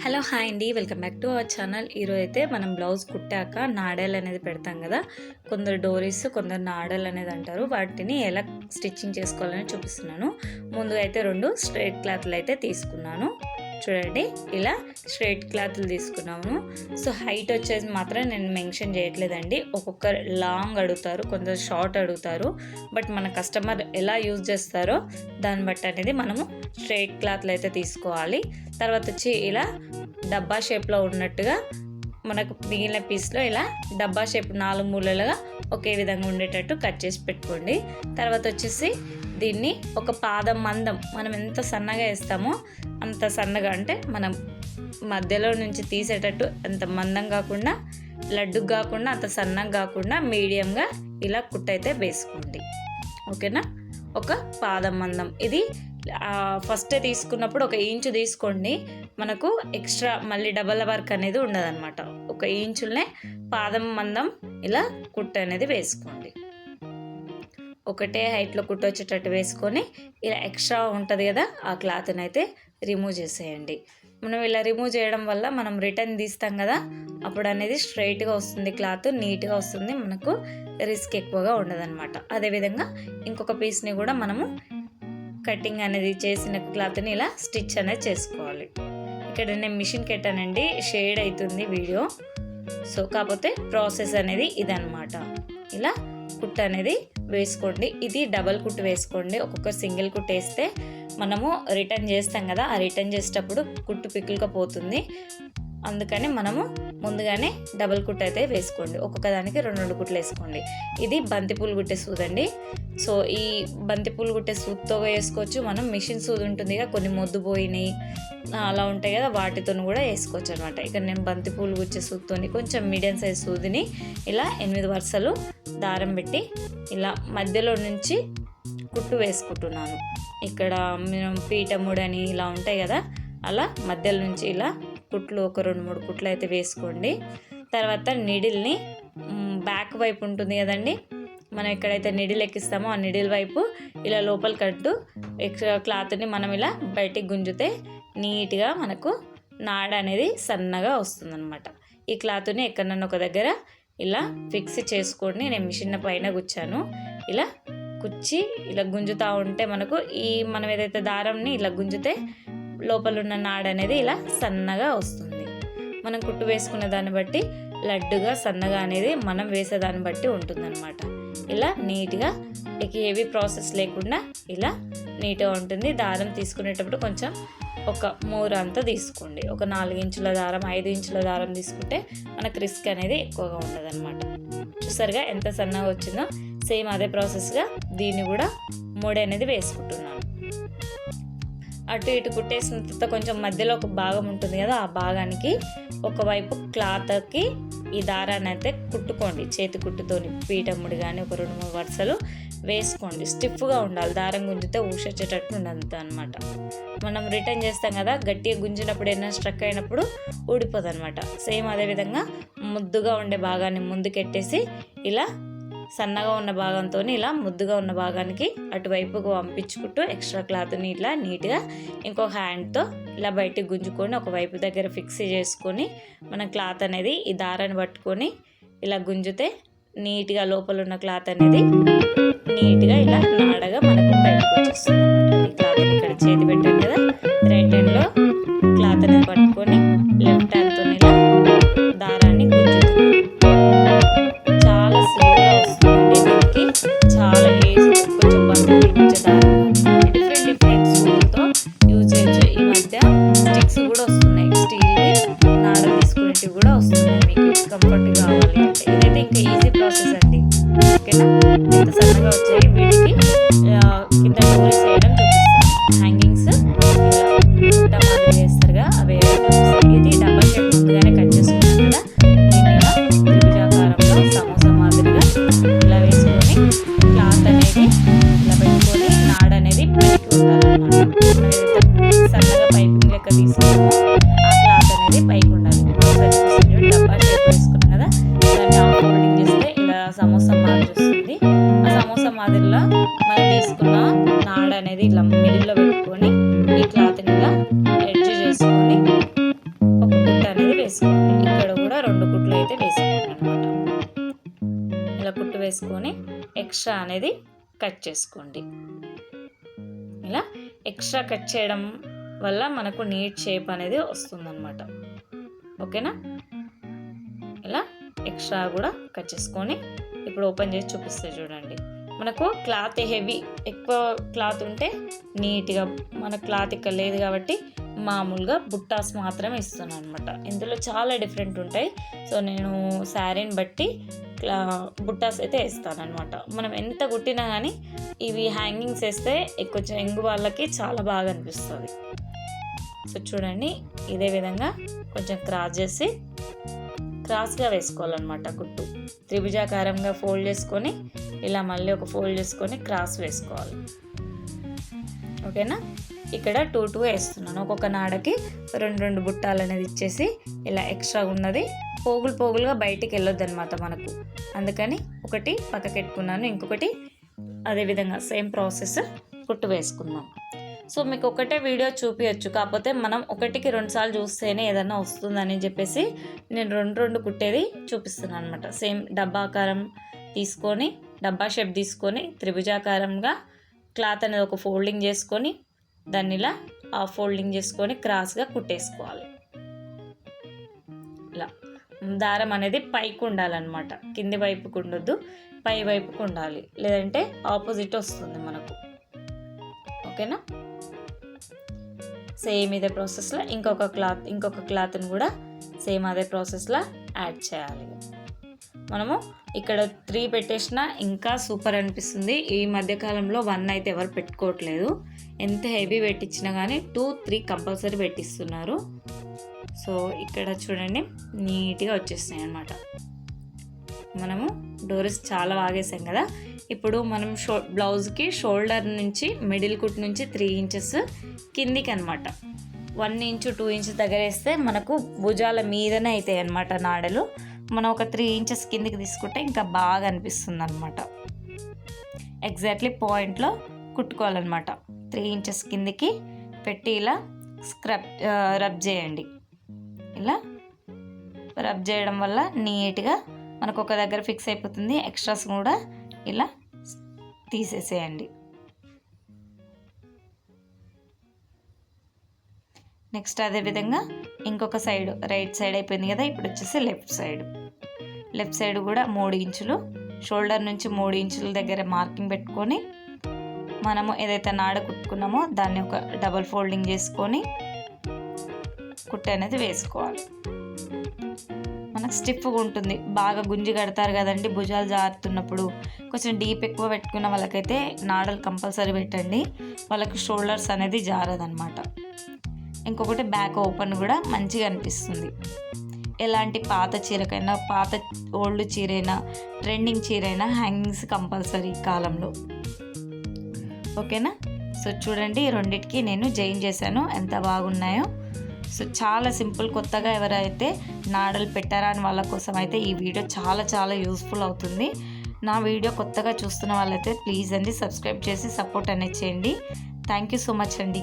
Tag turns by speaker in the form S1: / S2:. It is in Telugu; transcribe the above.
S1: హలో హాయ్ అండి, welcome back to our channel. ఈరోజు అయితే మనం బ్లౌజ్ కుట్టాక నాడలు అనేది పెడతాం కదా. కొందరు డోరీస్, కొందరు నాడలు అనేది అంటారు. వాటిని ఎలా స్టిచ్చింగ్ చేసుకోవాలని చూపిస్తున్నాను. ముందుగా అయితే 2 స్ట్రైట్ క్లాత్లు అయితే తీసుకున్నాను. చూడండి, ఇలా స్ట్రైట్ క్లాత్లు తీసుకున్నాము. సో హైట్ వచ్చేసి మాత్రం నేను మెన్షన్ చేయట్లేదండి. ఒక్కొక్కరు లాంగ్ అడుగుతారు, కొందరు షార్ట్ అడుగుతారు. బట్ మన కస్టమర్ ఎలా యూజ్ చేస్తారో దాన్ని బట్టి అనేది మనము స్ట్రైట్ క్లాత్లు అయితే తీసుకోవాలి. తర్వాత వచ్చి ఇలా డబ్బా షేప్లో ఉన్నట్టుగా మనకు మిగిలిన పీస్లో ఇలా డబ్బా షేప్ 4 మూలలుగా ఒకే విధంగా ఉండేటట్టు కట్ చేసి పెట్టుకోండి. తర్వాత వచ్చేసి దీన్ని ఒక పాదం మందం, మనం ఎంత సన్నగా వేస్తామో అంత సన్నగా, అంటే మనం మధ్యలో నుంచి తీసేటట్టు అంత మందం కాకుండా, లడ్డు కాకుండా, అంత సన్నగా కాకుండా మీడియంగా ఇలా కుట్టయితే వేసుకోండి. ఓకేనా? ఒక పాదం మందం. ఇది ఫస్ట్ తీసుకున్నప్పుడు 1 ఇంచు తీసుకోండి. మనకు ఎక్స్ట్రా మళ్ళీ డబల్ వర్క్ అనేది ఉండదన్నమాట. 1 ఇంచులనే పాదం మందం ఇలా కుట్ట అనేది వేసుకోండి. ఒకటే హైట్లో కుట్టు వచ్చేటట్టు వేసుకొని ఇలా ఎక్స్ట్రా ఉంటుంది కదా, ఆ క్లాత్ని అయితే రిమూవ్ చేసేయండి. మనం ఇలా రిమూవ్ చేయడం వల్ల మనం రిటర్న్ తీస్తాం కదా, అప్పుడు అనేది స్ట్రైట్గా వస్తుంది, క్లాత్ నీట్గా వస్తుంది, మనకు రిస్క్ ఎక్కువగా ఉండదన్నమాట. అదేవిధంగా ఇంకొక పీస్ని కూడా మనము కటింగ్ అనేది చేసిన క్లాత్ని ఇలా స్టిచ్ అనేది చేసుకోవాలి. ఇక్కడ నేను మిషన్ కెట్టానండి, షేడ్ అవుతుంది వీడియో. సో కాకపోతే ప్రాసెస్ అనేది ఇదన్నమాట. ఇలా కుట్టు అనేది వేసుకోండి. ఇది డబల్ కుట్టు వేసుకోండి. ఒక్కొక్క సింగిల్ కుట్టు వేస్తే మనము రిటర్న్ చేస్తాం కదా, ఆ రిటర్న్ చేసేటప్పుడు కుట్టు పిక్కులుగా పోతుంది. అందుకని మనము ముందుగానే డబల్ కుట్టు అయితే వేసుకోండి. ఒక్కొక్క దానికి 2 కుట్లు వేసుకోండి. ఇది బంతిపూలు కుట్టే సూదండి. సో ఈ బంతిపూలు కుట్టే సూద్తో వేసుకోవచ్చు. మనం మిషన్ సూది ఉంటుంది కదా, కొన్ని మొద్దుపోయినాయి అలా ఉంటాయి కదా, వాటితో కూడా వేసుకోవచ్చు అనమాట. ఇక్కడ నేను బంతిపూలు గుచ్చే సూదితోని కొంచెం మీడియం సైజ్ సూదిని ఇలా 8 వరుసలు దారం పెట్టి ఇలా మధ్యలో నుంచి కుట్టు వేసుకుంటున్నాను. ఇక్కడ మనం పీఠముడని ఇలా ఉంటాయి కదా, అలా మధ్యలో నుంచి ఇలా కుట్లు ఒక 2-3 కుట్లు అయితే వేసుకోండి. తర్వాత నిడిల్ని బ్యాక్ వైపు ఉంటుంది కదండి, మనం ఎక్కడైతే నిడిల్ ఎక్కిస్తామో ఆ నిడిల్ వైపు ఇలా లోపల కట్టు ఎక్స్ట్రా క్లాత్ని మనం ఇలా బయటికి గుంజితే నీట్గా మనకు నాడ అనేది సన్నగా వస్తుందన్నమాట. ఈ క్లాత్ని ఎక్కడన్నా ఒక దగ్గర ఇలా ఫిక్స్ చేసుకోండి. నేను మిషన్ పైన గుచ్చాను. ఇలా కుచ్చి ఇలా గుంజుతూ ఉంటే మనకు మనం ఏదైతే దారంని ఇలా గుంజితే లోపల ఉన్న నాడ అనేది ఇలా సన్నగా వస్తుంది. మనం కుట్టు వేసుకున్న దాన్ని బట్టి లడ్డుగా సన్నగా అనేది మనం వేసేదాన్ని బట్టి ఉంటుందన్నమాట. ఇలా నీట్గా హెవీ ప్రాసెస్ లేకుండా ఇలా నీట్గా ఉంటుంది. దారం తీసుకునేటప్పుడు కొంచెం ఒక 3 అంతా తీసుకోండి. ఒక 4 ఇంచుల దారం, 5 ఇంచుల దారం తీసుకుంటే మనకు రిస్క్ అనేది ఎక్కువగా ఉండదన్నమాట. చూసారుగా ఎంత సన్నగా వచ్చిందో. సేమ్ అదే ప్రాసెస్గా దీన్ని కూడా 3 అనేది వేసుకుంటున్నాను. అటు ఇటు కుట్టేసిన తర్వాత కొంచెం మధ్యలో ఒక భాగం ఉంటుంది కదా, ఆ భాగానికి ఒకవైపు క్లాత్కి ఈ దారాన్ని అయితే కుట్టుకోండి. చేతి కుట్టుతోని పీఠముడి కానీ ఒక 2-3 వరుసలు వేసుకోండి. స్టిఫ్గా ఉండాలి, దారం గుంజితే ఊసొచ్చేటట్టు ఉండదు అనమాట. మనం రిటర్న్ చేస్తాం కదా, గట్టిగా గుంజినప్పుడు ఏదైనా స్ట్రక్ అయినప్పుడు ఊడిపోదు అనమాట. సేమ్ అదేవిధంగా ముద్దుగా ఉండే భాగాన్ని ముందుకెట్టేసి ఇలా సన్నగా ఉన్న భాగంతో ఇలా ముద్దుగా ఉన్న భాగానికి అటువైపుకు పంపించుకుంటూ ఎక్స్ట్రా క్లాత్ని ఇట్లా నీట్గా ఇంకో హ్యాండ్తో ఇలా బయటికి గుంజుకొని ఒకవైపు దగ్గర ఫిక్స్ చేసుకొని మన క్లాత్ అనేది ఈ దారాన్ని పట్టుకొని ఇలా గుంజితే నీట్గా లోపల ఉన్న క్లాత్ అనేది నీట్గా ఇలా నాడగా మనకు బయటకు వచ్చేస్తుంది అనమాట. ఈ క్లాత్ని ఇక్కడ చేతి పెట్టాను కదా, రైట్ హ్యాండ్లో క్లాత్ అనేది పట్టుకొని లెఫ్ట్ హ్యాండ్తో ఇలా దారాన్ని గుంజుతుంది. చాలా స్లోగా వస్తుందండి. దీనికి చాలా ఈజీ. కొంచెం బంతిపూలు గుచ్చే దారం డిఫరెంట్ సూదులతో యూజ్ చేయొచ్చు. ఈ మధ్య స్టిక్స్ కూడా వస్తున్నాయి, స్టీల్వి నాడ తీసుకునేటివి కూడా వస్తున్నాయి. మీకు కంఫర్ట్ కావాలి అంటే ఇదైతే ఇంకా ఈజీ ప్రాసెస్ అండి. ఓకేనా? ఎంత సన్నగా వచ్చాయి. వీటికి కింద డోరీస్ వేయడం చూపిస్తాను. హ్యాంగింగ్స్ ఇలా మాదిరి వేస్తారుగా, అవి వేయడం చూపిస్తాను. ఇది డబల్ షేప్ ముందుగానే కట్ చేసుకుంటాం కదా, దీన్ని ఇలా త్రిభుజాకారంలో సమోసా మాదిరిగా ఇలా వేసుకొని క్లాత్ అనేది ఇలా పెట్టుకొని నాడ అనేది పైకి ఉండాలన్నమాట. మనం ఏదైతే సన్నగా పైపింగ్ లెక్క తీసుకున్నామో ఆ క్లాత్ అనేది పైకి ఉండాలి. డబ్బా షేప్ వేసుకున్నాం కదా, దాన్ని హాఫ్ ఫోల్డింగ్ చేస్తే ఇలా సమోసా మాదిరి వస్తుంది. ఆ సమోసా మాదిరిలో మనం తీసుకున్న నాడ అనేది ఇలా మిడిల్లో పెట్టుకొని ఈ క్లాత్ని ఇలా ఎడ్జ్ చేసుకొని చేసుకొని ఎక్స్ట్రా అనేది కట్ చేసుకోండి. ఇలా ఎక్స్ట్రా కట్ చేయడం వల్ల మనకు నీట్ షేప్ అనేది వస్తుందన్నమాట. ఓకేనా? ఇలా ఎక్స్ట్రా కూడా కట్ చేసుకొని ఇప్పుడు ఓపెన్ చేసి చూపిస్తే చూడండి. మనకు క్లాత్ హెవీ ఎక్కువ క్లాత్ ఉంటే నీట్గా, మన క్లాత్ ఇక్కడ లేదు కాబట్టి మామూలుగా బుట్టాస్ మాత్రమే ఇస్తున్నాను అనమాట. ఇందులో చాలా డిఫరెంట్ ఉంటాయి. సో నేను శారీని బట్టి బుట్టాస్ అయితే వేస్తాను అనమాట. మనం ఎంత కుట్టినా కానీ ఇవి హ్యాంగింగ్స్ వేస్తే కొంచెం యంగ్ వాళ్ళకి చాలా బాగా అనిపిస్తుంది. సో చూడండి, ఇదే విధంగా కొంచెం క్రాస్గా వేసుకోవాలన్నమాట. కుట్టు త్రిభుజాకారంగా ఫోల్డ్ చేసుకొని ఇలా మళ్ళీ ఒక ఫోల్డ్ చేసుకొని క్రాస్ వేసుకోవాలి. ఓకేనా? ఇక్కడ 2 వేస్తున్నాను. ఒక్కొక్క నాడకి 2 బుట్టాలు అనేది ఇచ్చేసి ఇలా ఎక్స్ట్రా ఉన్నది పోగులుగా బయటికి వెళ్ళొద్దు అనమాట మనకు. అందుకని ఒకటి పక్కకెట్టుకున్నాను, ఇంకొకటి అదేవిధంగా సేమ్ ప్రాసెస్ కుట్టు వేసుకుందాం. సో మీకు ఒకటే వీడియో చూపించచ్చు, కాకపోతే మనం 1కి 2 సార్లు చూస్తేనే ఏదన్నా వస్తుందని చెప్పేసి నేను 2 కుట్టేది చూపిస్తున్నాను అనమాట. సేమ్ డబ్బాకారం తీసుకొని, డబ్బా షేప్ తీసుకొని త్రిభుజాకారంగా క్లాత్ అనేది ఒక ఫోల్డింగ్ చేసుకొని దాన్ని ఇలా ఫోల్డింగ్ చేసుకొని క్రాస్గా కుట్టేసుకోవాలి. ఇలా దారం అనేది పైకి ఉండాలన్నమాట, కింది వైపుకు ఉండొద్దు, పై వైపుకు ఉండాలి, లేదంటే ఆపోజిట్ వస్తుంది మనకు. ఓకేనా? సేమ్ ఇదే ప్రాసెస్లో ఇంకొక క్లాత్ని కూడా సేమ్ అదే ప్రాసెస్లో యాడ్ చేయాలి. మనము ఇక్కడ 3 పెట్టేసినా ఇంకా సూపర్ అనిపిస్తుంది. ఈ మధ్యకాలంలో 1 అయితే ఎవరు పెట్టుకోవట్లేదు. ఎంత హెవీ పెట్టించినా కానీ 2, 3 కంపల్సరీ పెట్టిస్తున్నారు. సో ఇక్కడ చూడండి నీట్గా వచ్చేస్తున్నాయి అన్నమాట. మనము డోరీస్ చాలా బాగేసాం కదా. ఇప్పుడు మనం బ్లౌజ్కి షోల్డర్ నుంచి మిడిల్ కుట్ నుంచి 3 ఇంచెస్ కిందికి అనమాట, 1 ఇంచ్ 2 ఇంచ్ దగ్గర వేస్తే మనకు భుజాల మీదనే అవుతాయి అన్నమాట నాడలు. మనం ఒక 3 ఇంచెస్ కిందికి తీసుకుంటే ఇంకా బాగా అనిపిస్తుంది అనమాట. ఎగ్జాక్ట్లీ పాయింట్లో కుట్టుకోవాలన్నమాట. 3 ఇంచెస్ కిందికి పెట్టి ఇలా రబ్ చేయండి. ఇలా రబ్ చేయడం వల్ల నీట్గా మనకు ఒక దగ్గర ఫిక్స్ అయిపోతుంది. ఎక్స్ట్రాస్ కూడా ఇలా తీసేసేయండి. నెక్స్ట్ అదేవిధంగా ఇంకొక సైడ్, రైట్ సైడ్ అయిపోయింది కదా, ఇప్పుడు వచ్చేసి లెఫ్ట్ సైడ్ కూడా 3 ఇంచులు, షోల్డర్ నుంచి 3 ఇంచుల దగ్గర మార్కింగ్ పెట్టుకొని మనము ఏదైతే నాడ కుట్టుకున్నామో దాన్ని ఒక డబల్ ఫోల్డింగ్ చేసుకొని కుట్టు అనేది వేసుకోవాలి. మనకు స్టిఫ్గా ఉంటుంది. బాగా గుంజి కడతారు కదండి భుజాలు జారుతున్నప్పుడు, కొంచెం డీప్ ఎక్కువ పెట్టుకున్న వాళ్ళకైతే నాడలు కంపల్సరీ పెట్టండి, వాళ్ళకి షోల్డర్స్ అనేది జారదనమాట. ఇంకొకటి బ్యాక్ ఓపెన్ కూడా మంచిగా అనిపిస్తుంది. ఎలాంటి పాత చీరకైనా, పాత ఓల్డ్ చీరైనా, ట్రెండింగ్ చీరైనా హ్యాంగింగ్స్ కంపల్సరీ కాలంలో. ఓకేనా? సో చూడండి, రెండిటికి నేను జాయిన్ చేశాను, ఎంత బాగున్నాయో. సో చాలా సింపుల్. కొత్తగా ఎవరైతే నాడలు పెట్టారని వాళ్ళ కోసం అయితే ఈ వీడియో చాలా యూస్ఫుల్ అవుతుంది. నా వీడియో కొత్తగా చూస్తున్న వాళ్ళైతే ప్లీజ్ అండి సబ్స్క్రైబ్ చేసి సపోర్ట్ అనేది చేయండి. థ్యాంక్ యూ సో మచ్ అండి.